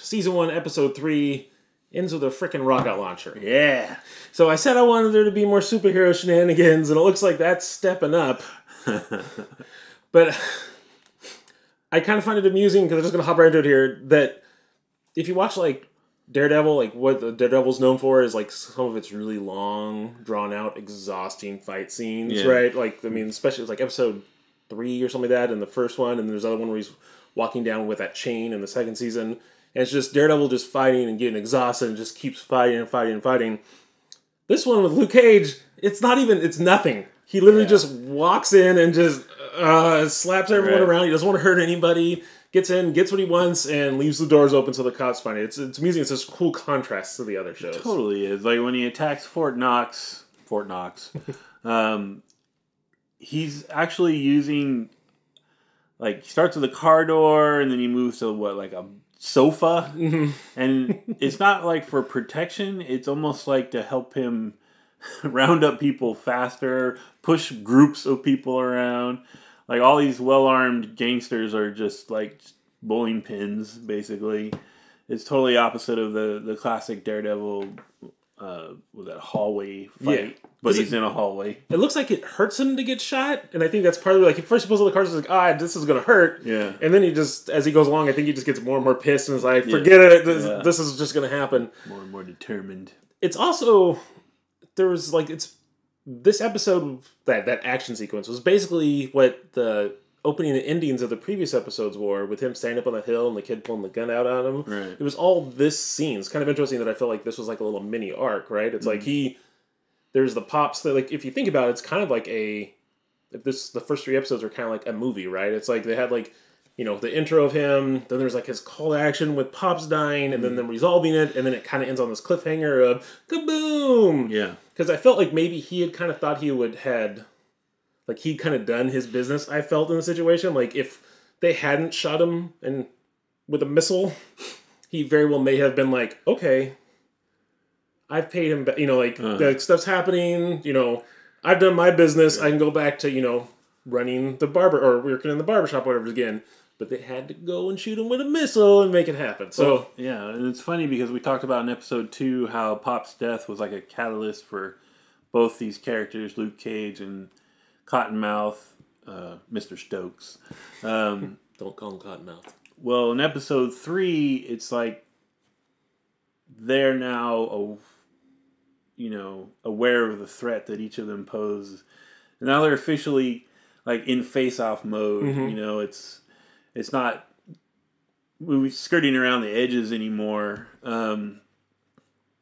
season 1, episode 3 ends with a freaking rocket launcher. Yeah. So I said I wanted there to be more superhero shenanigans, and it looks like that's stepping up. But I kind of find it amusing, because I'm just going to hop right into it here, that if you watch, like, Daredevil, like, what the Daredevil's known for is, like, some of its really long, drawn-out, exhausting fight scenes, right? Like, I mean, especially, it's like episode 3 or something like that in the first one, and there's another one where he's walking down with that chain in the second season, and it's just Daredevil just fighting and getting exhausted and just keeps fighting and fighting and fighting. This one with Luke Cage, it's nothing. He literally just walks in and just slaps everyone around. He doesn't want to hurt anybody. Gets in, gets what he wants, and leaves the doors open so the cops find it. It's amusing. It's this cool contrast to the other shows. It totally is. Like when he attacks Fort Knox, he's actually using, like, he starts with a car door, and then he moves to like a sofa, and it's not like for protection. It's almost like to help him round up people faster, push groups of people around. Like, all these well-armed gangsters are just, like, bowling pins, basically. It's totally opposite of the classic Daredevil, with that hallway fight. Yeah. But he's in a hallway. It looks like it hurts him to get shot, and I think that's part of it. Like, first he pulls out the cards, he's like, this is going to hurt. Yeah. And then he just, as he goes along, I think he just gets more and more pissed, and is like, forget it, this is just going to happen. More and more determined. It's also, this episode, that action sequence was basically what the opening and endings of the previous episodes were, with him standing up on the hill and the kid pulling the gun out on him. Right. It was all this scene. It's kind of interesting that I felt like this was like a little mini arc, right? It's like there's the pops that, like, if you think about it, it's kind of like the first 3 episodes are kind of like a movie, right? It's like they had, like, you know, the intro of him, then there's like his call to action with Pops dying, and then them resolving it, and then it kind of ends on this cliffhanger of kaboom! Yeah. Because I felt like maybe he had kind of thought he'd kind of done his business, I felt, in the situation. Like, if they hadn't shot him with a missile, he very well may have been like, okay, I've paid him, you know, like, the stuff's happening, you know, I've done my business, I can go back to, you know, running the barber, or working in the barbershop, whatever again. But they had to go and shoot him with a missile and make it happen. So yeah, and it's funny because we talked about in episode 2 how Pop's death was like a catalyst for both these characters, Luke Cage and Cottonmouth, Mr. Stokes. Don't call him Cottonmouth. Well, in episode 3, it's like they're now, aware of the threat that each of them pose. And now they're officially, like, in face-off mode. You know, it's not skirting around the edges anymore.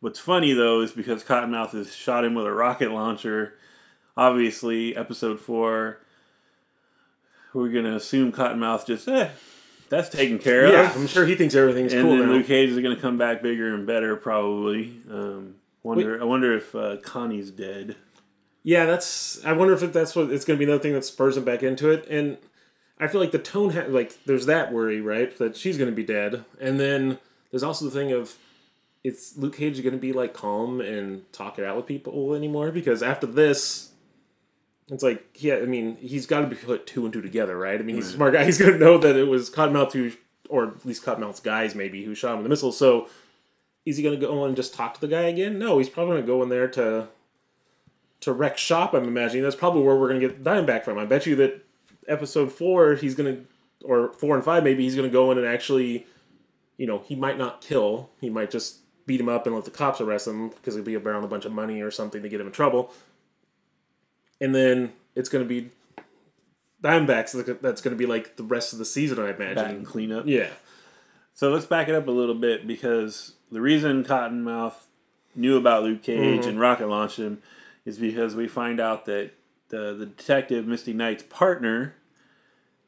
What's funny, though, is because Cottonmouth has shot him with a rocket launcher. Obviously, episode 4, we're going to assume Cottonmouth just, that's taken care of. Yeah, I'm sure he thinks everything's cool now. And then Luke Cage is going to come back bigger and better, probably. I wonder if Connie's dead. Yeah, I wonder if that's what it's going to be, another thing that spurs him back into it. And I feel like the tone, there's that worry, right? That she's going to be dead. And then there's also the thing of, it's Luke Cage going to be, like, calm and talk it out with people anymore? Because after this, it's like, he's got to be put 2 and 2 together, right? I mean, he's a smart guy. He's going to know that it was Cottonmouth or at least Cottonmouth's guys maybe, who shot him with the missile. So is he going to go and just talk to the guy again? No, he's probably going to go in there to wreck shop, I'm imagining. That's probably where we're going to get Diamondback from. I bet you that episode 4, or 4 and 5 maybe, he's going to go in and actually, you know, he might not kill. He might just beat him up and let the cops arrest him because he'll be around a bunch of money or something to get him in trouble. And then it's going to be Diamondbacks. That's going to be like the rest of the season, I imagine. Back and clean up. Yeah. So let's back it up a little bit, because the reason Cottonmouth knew about Luke Cage and rocket launched him is because we find out that the detective, Misty Knight's partner,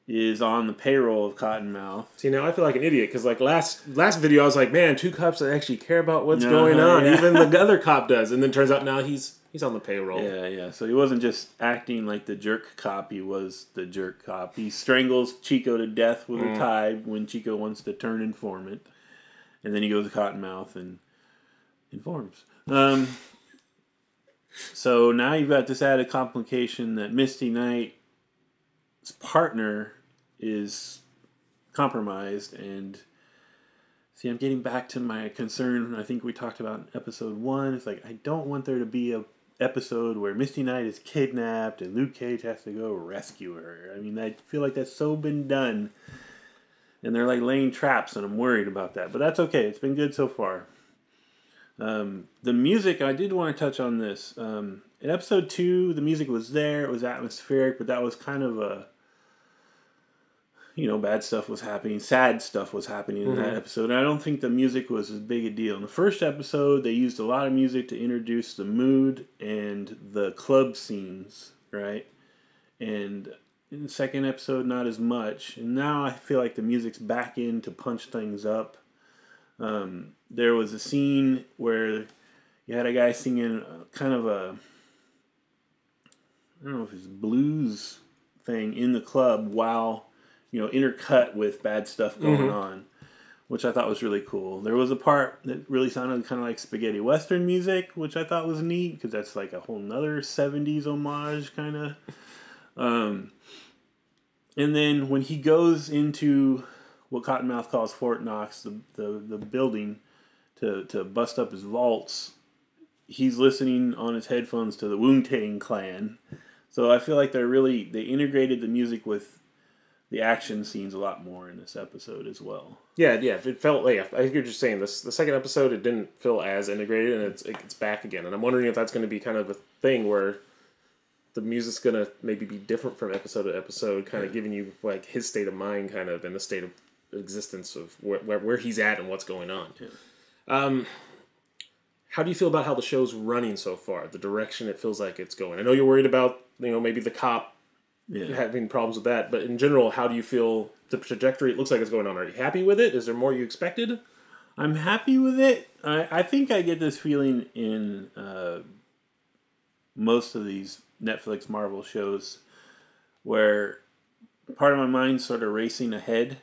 is on the payroll of Cottonmouth. See, now I feel like an idiot, because like last video I was like, man, 2 cops that actually care about what's going on. Yeah. Even the other cop does. And then turns out now he's on the payroll. Yeah. So he wasn't just acting like the jerk cop, he was the jerk cop. He strangles Chico to death with a tie when Chico wants to turn informant. And then he goes to Cottonmouth and informs. So now you've got this added complication that Misty Knight's partner is compromised, and See, I'm getting back to my concern. I think we talked about in episode 1. It's like I don't want there to be a episode where Misty Knight is kidnapped and Luke Cage has to go rescue her. I mean, I feel like that's so been done, and they're like laying traps, and I'm worried about that. But that's okay. It's been good so far. The music, I did want to touch on this. In episode 2, the music was there. It was atmospheric, but that was kind of a, bad stuff was happening. Sad stuff was happening in that episode. And I don't think the music was as big a deal. In the first episode, they used a lot of music to introduce the mood and the club scenes, right? And in the second episode, not as much. And now I feel like the music's back in to punch things up. There was a scene where you had a guy singing kind of a, I don't know if it's blues thing in the club while, intercut with bad stuff going on, which I thought was really cool. There was a part that really sounded kind of like spaghetti western music, which I thought was neat because that's like a whole nother 70s homage kind of. And then when he goes into what Cottonmouth calls Fort Knox, the building, to bust up his vaults, he's listening on his headphones to the Wu-Tang Clan. So I feel like they integrated the music with the action scenes a lot more in this episode as well. Yeah. It felt like, I think you're just saying this. The second episode, it didn't feel as integrated, and it's back again. And I'm wondering if that's going to be kind of a thing where the music's going to maybe be different from episode to episode, kind of giving you like his state of mind, kind of, and the state of existence of where he's at and what's going on. Yeah. How do you feel about how the show's running so far? The direction it feels like it's going. I know you're worried about maybe the cop having problems with that, but in general, how do you feel the trajectory it looks like it's going on? Are you happy with it? Is there more you expected? I'm happy with it. I think I get this feeling in most of these Netflix Marvel shows where part of my mind's sort of racing ahead,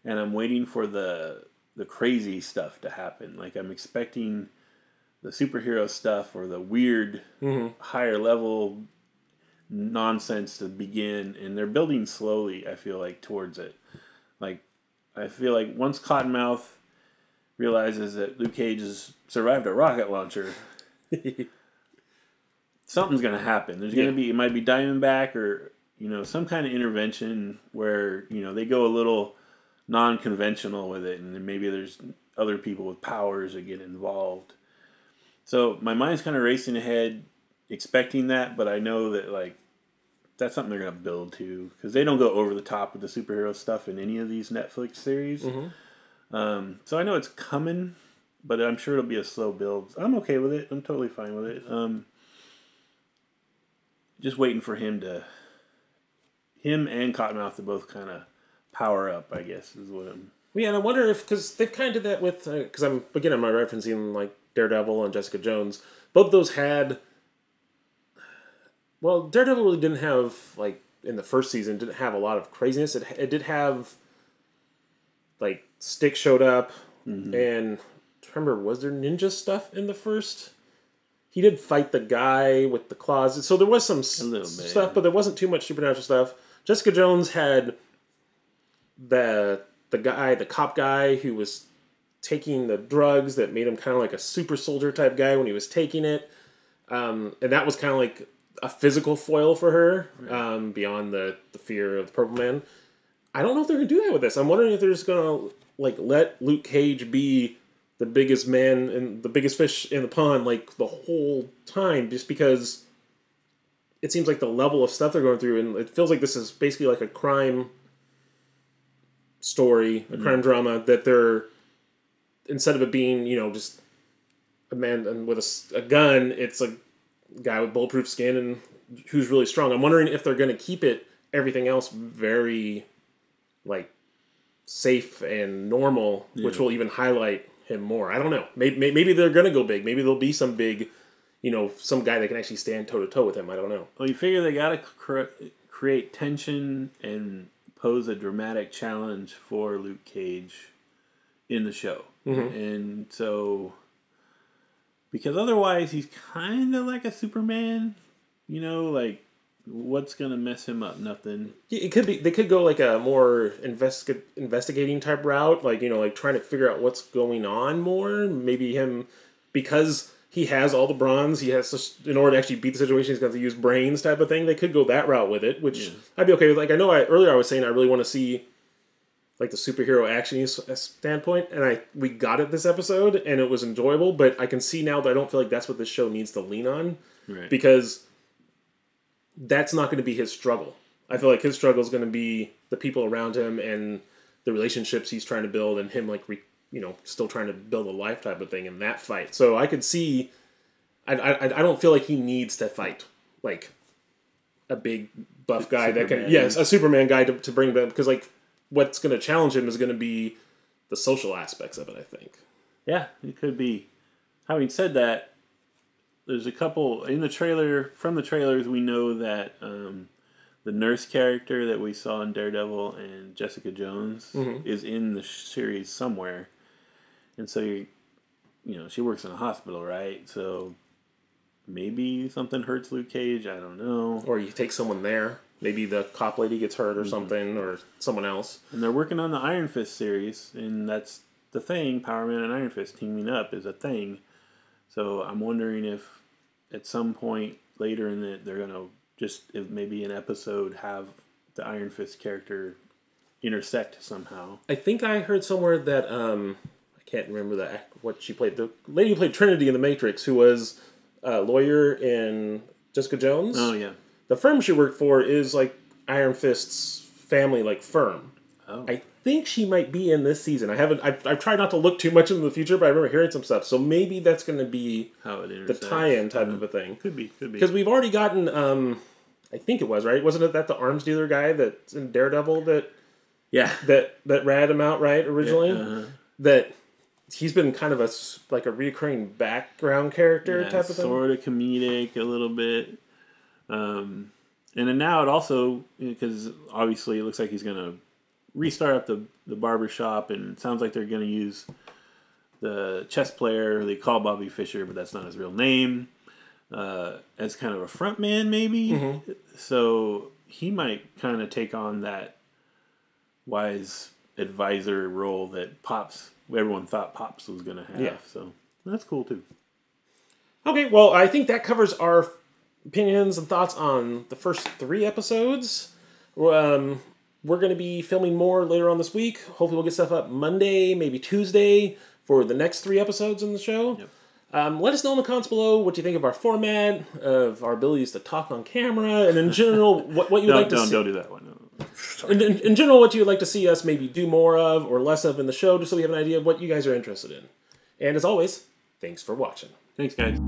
and I'm waiting for the crazy stuff to happen. Like I'm expecting the superhero stuff or the weird higher level nonsense to begin, and they're building slowly, I feel like, towards it. Like I feel like once Cottonmouth realizes that Luke Cage has survived a rocket launcher, something's going to happen. There's going to be, it might be Diamondback or some kind of intervention where they go a little non-conventional with it, and then maybe there's other people with powers that get involved. So my mind's kind of racing ahead, expecting that, but I know that like that's something they're going to build to, because they don't go over the top with the superhero stuff in any of these Netflix series. So I know it's coming, but I'm sure it'll be a slow build. I'm okay with it. I'm totally fine with it. Just waiting for him and Cottonmouth to both kind of power up, I guess, is what I'm... Yeah, and I wonder if, because they've kind of did that with, because I'm referencing like Daredevil and Jessica Jones. Both of those had, well, Daredevil really didn't have, like, in the first season, didn't have a lot of craziness. It did have, like, Stick showed up, and remember, was there ninja stuff in the first? He did fight the guy with the claws, so there was some stuff, but there wasn't too much supernatural stuff. Jessica Jones had the cop guy who was taking the drugs that made him kind of like a super soldier type guy when he was taking it. And that was kind of like a physical foil for her, beyond the fear of the Purple Man. I don't know if they're going to do that with this. I'm wondering if they're just going to like let Luke Cage be the biggest man and the biggest fish in the pond like the whole time, just because it seems like the level of stuff they're going through, and it feels like this is basically like a crime story, a crime drama, that they're, instead of it being, just a man with a gun, it's a guy with bulletproof skin and who's really strong. I'm wondering if they're going to keep everything else very, like, safe and normal, which will even highlight him more. I don't know. Maybe they're going to go big. Maybe there'll be some big, some guy that can actually stand toe-to-toe with him. I don't know. Well, you figure they got to create tension and pose a dramatic challenge for Luke Cage in the show. And so, because otherwise he's kind of like a Superman, like What's gonna mess him up? Nothing. It could be. They could go like a more investigating type route, like like trying to figure out what's going on more. Maybe him, because he has all the bronze, he has to, in order to actually beat the situation, he's going to use brains type of thing. They could go that route with it, which I'd be okay with. Like I know earlier I was saying I really want to see like the superhero action standpoint, and we got it this episode, and it was enjoyable. But I can see now that I don't feel like that's what this show needs to lean on, because that's not going to be his struggle. I feel like his struggle is going to be the people around him and the relationships he's trying to build, and him like still trying to build a life type of thing in that fight. So I could see. I don't feel like he needs to fight like a big buff guy that can a Superman guy to bring them, because like what's going to challenge him is going to be the social aspects of it, I think. Yeah, it could be. Having said that, there's a couple in the trailer. From the trailers, we know that the nurse character that we saw in Daredevil and Jessica Jones is in the series somewhere, and so she works in a hospital, right? So maybe something hurts Luke Cage. I don't know. Or you take someone there. Maybe the cop lady gets hurt or something, or someone else. And they're working on the Iron Fist series, and that's the thing. Power Man and Iron Fist teaming up is a thing. So I'm wondering if at some point later in it they're gonna if maybe an episode have the Iron Fist character intersect somehow. I think I heard somewhere that I can't remember what she played. The lady who played Trinity in The Matrix, who was a lawyer in Jessica Jones. Oh yeah. The firm she worked for is like Iron Fist's family like firm. Oh. I think she might be in this season. I've tried not to look too much into the future, but I remember hearing some stuff. So maybe that's going to be how it the tie-in type of a thing. Could be. Because we've already gotten, I think it was, right? Wasn't it that the arms dealer guy that's in Daredevil that ratted him out, right, originally? Yeah, that he's been kind of a reoccurring background character type of thing. Sort of comedic a little bit. And then now it also, because obviously it looks like he's going to restart up the barber shop, and it sounds like they're going to use the chess player they call Bobby Fischer, but that's not his real name, as kind of a front man maybe. So he might kind of take on that wise advisor role that everyone thought Pops was going to have. Yeah. So that's cool too. Okay, well, I think that covers our opinions and thoughts on the first 3 episodes. We're going to be filming more later on this week. Hopefully we'll get stuff up Monday, maybe Tuesday, for the next 3 episodes in the show. Yep. Let us know in the comments below what you think of our format, of our abilities to talk on camera, and in general, what you'd like to see. Don't do that one. No. In general, what you would like to see us maybe do more of or less of in the show, just so we have an idea of what you guys are interested in. And as always, thanks for watching. Thanks, guys.